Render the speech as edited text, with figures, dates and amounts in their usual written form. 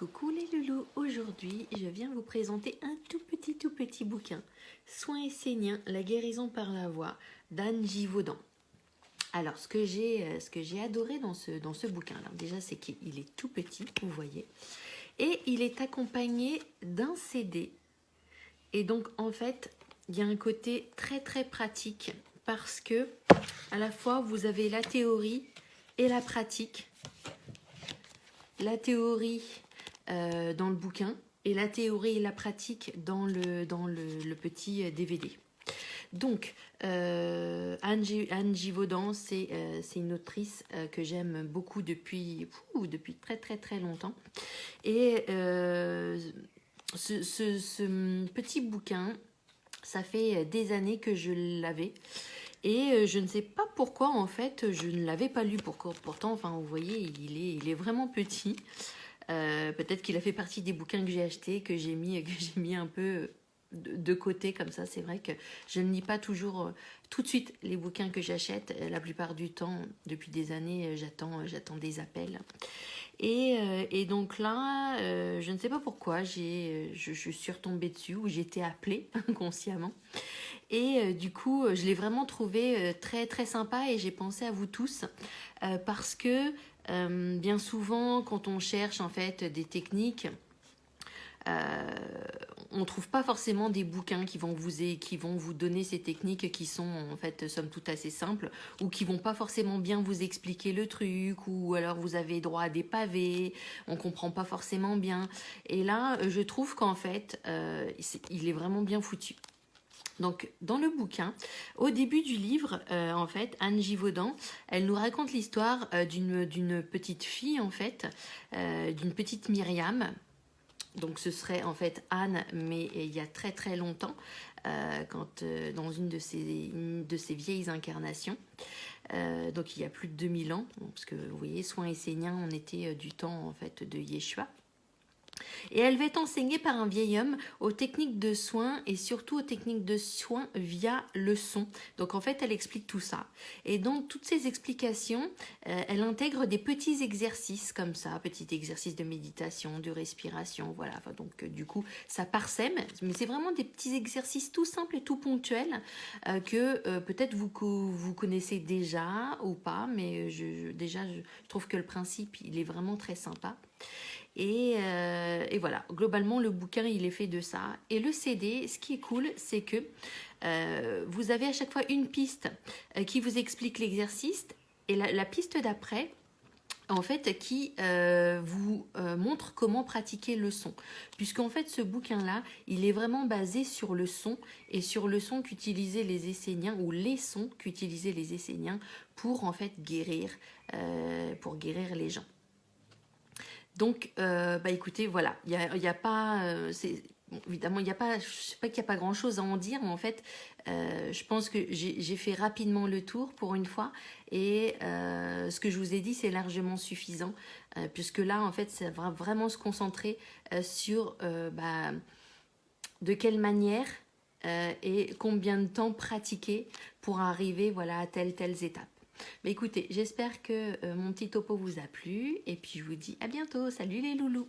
Coucou les loulous, aujourd'hui je viens vous présenter un tout petit bouquin, Soins esséniens, la guérison par la voix d'Anne Givaudan. Alors ce que j'ai adoré dans ce bouquin, alors déjà c'est qu'il est tout petit, vous voyez, et il est accompagné d'un CD. Et donc en fait il y a un côté très pratique parce que à la fois vous avez la théorie et la pratique. La théorie dans le bouquin et la théorie et la pratique dans le petit DVD. Donc, Anne Givaudan, c'est une autrice que j'aime beaucoup depuis très longtemps. Et ce petit bouquin, ça fait des années que je l'avais. Et je ne sais pas pourquoi, en fait, je ne l'avais pas lu. Pourtant, enfin, vous voyez, il est vraiment petit. Peut-être qu'il a fait partie des bouquins que j'ai achetés, que j'ai mis un peu de côté comme ça. C'est vrai que je ne lis pas toujours tout de suite les bouquins que j'achète. La plupart du temps, depuis des années, j'attends des appels. Et donc là, je ne sais pas pourquoi, je suis retombée dessus ou j'ai été appelée inconsciemment. Et du coup, je l'ai vraiment trouvé très sympa et j'ai pensé à vous tous parce que bien souvent, quand on cherche en fait des techniques, on ne trouve pas forcément des bouquins qui vont vous donner ces techniques qui sont en fait somme toute assez simples ou qui vont pas forcément bien vous expliquer le truc, ou alors vous avez droit à des pavés, on comprend pas forcément bien. Et là, je trouve qu'en fait, il est vraiment bien foutu. Donc, dans le bouquin, au début du livre, en fait, Anne Givaudan, elle nous raconte l'histoire d'une petite fille, en fait, d'une petite Myriam. Donc, ce serait en fait Anne, mais il y a très longtemps, dans une de ces vieilles incarnations. Donc, il y a plus de 2000 ans, parce que vous voyez, Soins esséniens, on était du temps en fait de Yeshua. Et elle va être enseignée par un vieil homme aux techniques de soins et surtout aux techniques de soins via le son. Donc en fait, elle explique tout ça. Et donc toutes ces explications, elle intègre des petits exercices comme ça, petits exercices de méditation, de respiration, voilà. Enfin, donc du coup, ça parsème, mais c'est vraiment des petits exercices tout simples et tout ponctuels que peut-être vous connaissez déjà ou pas, mais je trouve que le principe, il est vraiment très sympa. Et voilà, globalement, le bouquin, il est fait de ça. Et le CD, ce qui est cool, c'est que vous avez à chaque fois une piste qui vous explique l'exercice et la piste d'après, en fait, qui vous montre comment pratiquer le son. Puisqu'en fait, ce bouquin-là, il est vraiment basé sur le son et sur le son qu'utilisaient les Esséniens ou les sons qu'utilisaient les Esséniens pour en fait guérir les gens. Donc, écoutez, voilà, il y a pas, évidemment, il y a pas, je sais pas qu'il n'y a pas grand-chose à en dire, mais en fait, je pense que j'ai fait rapidement le tour pour une fois, et ce que je vous ai dit, c'est largement suffisant, puisque là, en fait, ça va vraiment se concentrer sur de quelle manière et combien de temps pratiquer pour arriver, voilà, à telles étapes. Mais écoutez, j'espère que mon petit topo vous a plu et puis je vous dis à bientôt. Salut les loulous!